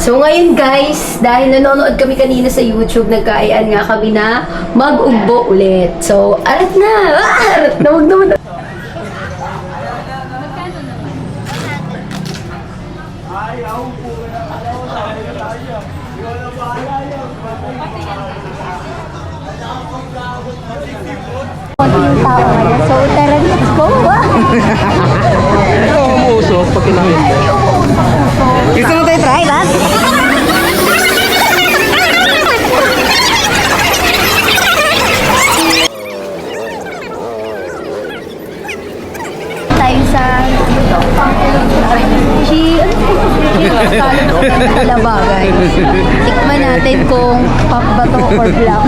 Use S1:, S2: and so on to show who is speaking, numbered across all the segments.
S1: So ngayon guys, dahil nanonood kami kanina sa YouTube, nagkaayaan nga kami na mag-ugbo ulit. So, arat na! Arat na! Huwag naman.
S2: Konting tao ngayon. So, tara, let's go!
S3: Ito, umuusok pag kinain.
S2: Gusto mo tayo try, Bas? Tayo sa Alaba, guys. Tikman natin kung pop ba to or black.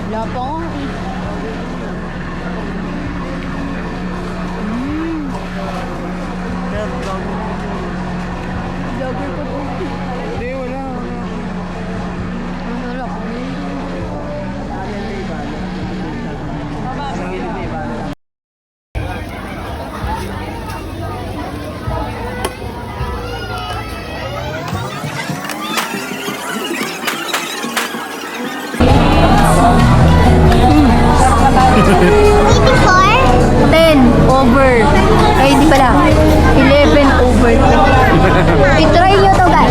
S2: Lapong. Vlogger ko po.
S3: Hindi, wala.
S2: Ang sarap. Waiting for 10 over. Ay, hindi pala. 11 over. I-try nyo to, guys.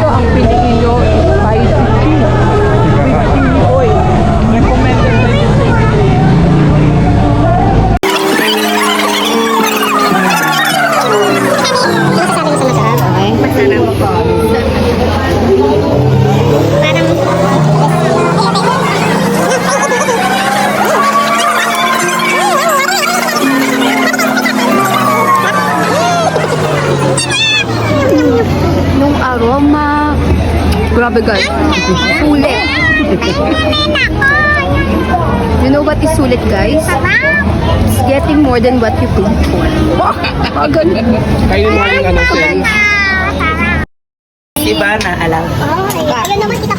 S3: Ang piliin nyo, spicy cheese. With oil. Recommended by the safety.
S2: Yung aroma, grabe guys, sulit. You know what is sulit, guys? It's getting more than what you paid for.
S3: Kayo naman yung ano sa'yo.
S4: Iba na alam.
S2: Ayun naman kita.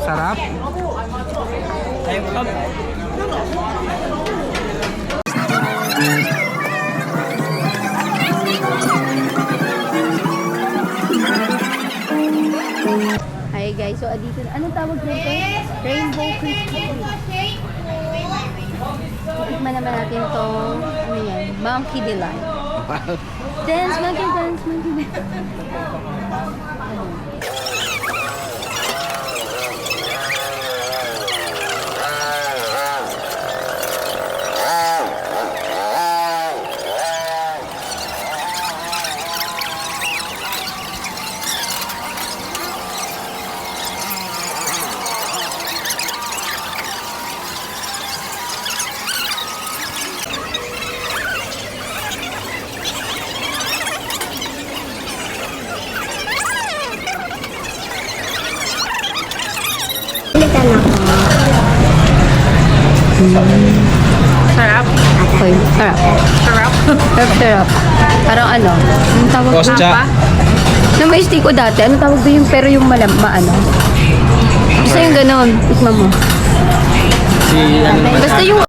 S3: Sarap.
S2: Hi guys, so dito na. Anong tawag dito? Rainbow Crispy. Tikman naman natin itong, ano yan, Monkey Delight. Dance, monkey dance, monkey dance.
S4: Sarap.
S1: nga. Sarap. Parang ano? Anong tawag doon?
S4: Kostya.
S1: Na may steak ko dati. Ano tawag doon yung pero yung maano? Basta yung ganon. Tikman mo.
S4: Si ano naman.
S1: Basta yung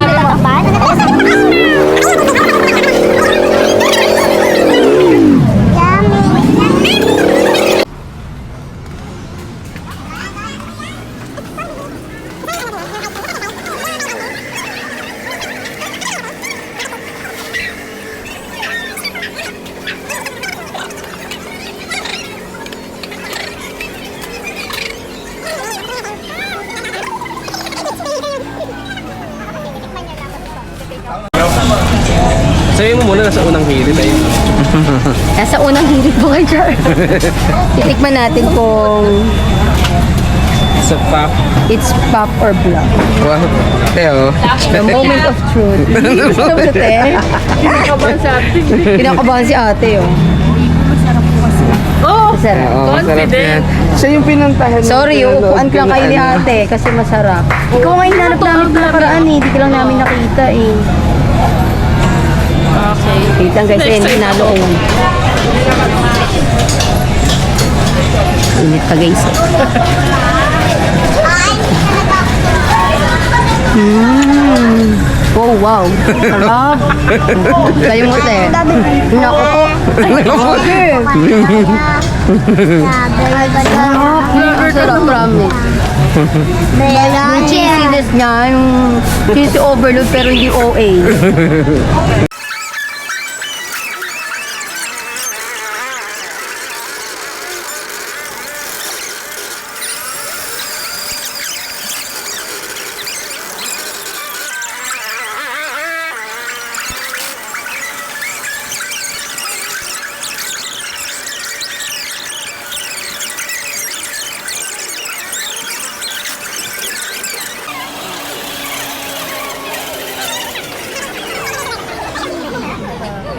S4: Sabi mo muna nasa unang hirit ay.
S1: nasa unang hirit mo kay Char. Titikman natin kung
S4: Sa pop.
S1: it's pop or bluff.
S4: Wow. Teo.
S1: The moment of truth. Ano sa te? Kinakabahan si ate, oh.
S3: Oh!
S1: Masarap.
S4: Oo, masarap yan.
S3: Confident.
S4: Siya yung pinantahan.
S1: Sorry, uupuan ko lang kayo ni ate kasi masarap. Ikaw nga hinanap namin ito nakaraan eh. Hindi ko lang namin nakita eh.
S3: Okay.
S1: Wait lang guys,
S3: Next
S1: eh,
S3: time
S1: hinalo ko. Init pa guys. Oh wow, sarap. Kayo mo te. Naku po. Okay. Sarap. Sarap, promise. Yung cheesiness niya, yung cheesy overload pero hindi OA.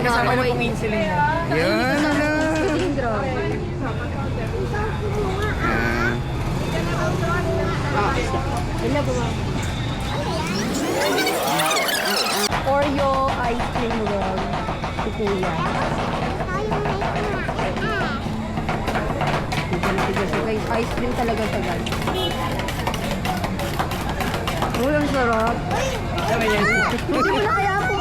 S3: Kasama na pong insulin mo.
S4: Yan.
S1: Oreo ice cream roll. Si Kuya. Tigas na guys. Ice cream talaga tagal. Uy, ang sarap. Hindi mo na kaya ako.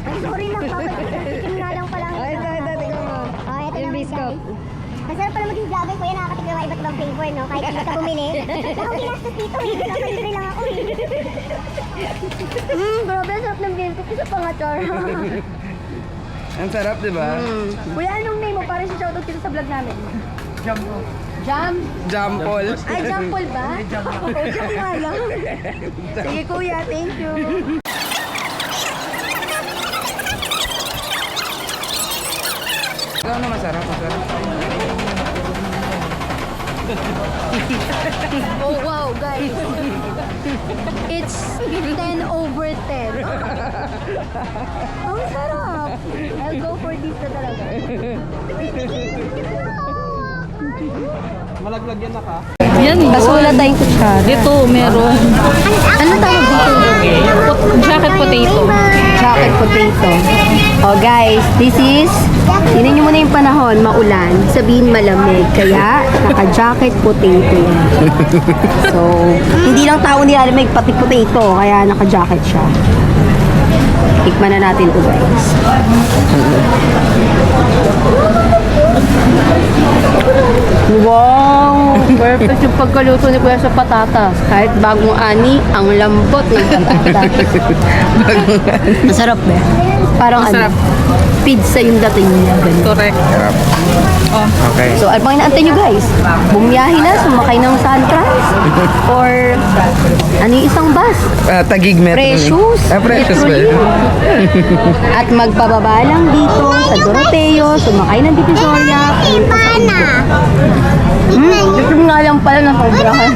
S2: Ay, sorry lang, papatikim nga lang pala.
S1: Ay, tingnan mo.
S2: Oh, ito
S1: Yung
S2: naman
S1: biscuit.
S2: guys. Masarap pala maging vlogger, kuya, nakakatikim ng iba't ibang flavor, no? Kahit hindi ka bumili. Ako ginastos dito, nakalibre lang ako eh.
S1: Grabe, sarap ng biscuit. Isa pa nga, Char.
S4: Ang sarap, di ba?
S1: Kuya, anong name mo? Para si shoutout kita sa vlog namin.
S3: Jumbo.
S1: Jam?
S4: Jampol.
S1: Ay, Jampol ba? Oo, Jam nga lang. Sige, Kuya. Thank you.
S4: Ikaw na masarap.
S1: Oh, wow, guys. It's 10 over 10. Ang sarap. I'll go for this na talaga.
S4: Malaglag yan na ka.
S3: Yan,
S1: Kaso wala tayong kutsara.
S3: Dito, meron.
S1: Ano tawag dito?
S3: Jacket potato.
S1: Jacket potato. Oh guys, this is, tinan nyo muna yung panahon, maulan, sabihin malamig, kaya naka-jacket potato yan. So, hindi lang tao nilalamig, pati potato, kaya naka-jacket siya. Tikman na natin to guys. Wow! Perfect yung pagkaluto ni Kuya sa patatas. Kahit bagong ani, ang lambot ng patatas. Masarap ba? Parang
S3: Masarap.
S1: pizza yung dating niya. Ganun.
S3: Correct.
S4: Okay.
S1: So, ano pang inaantay nyo guys? Bumiyahe na, sumakay ng Suntrans? Or ano yung isang bus?
S4: Tagig Metro.
S1: Precious?
S4: Precious ba?
S1: At magpababa lang dito sa Doroteo, sumakay ng Divisoria.
S2: Pana!
S1: Ito nga lang pala na sobrahan.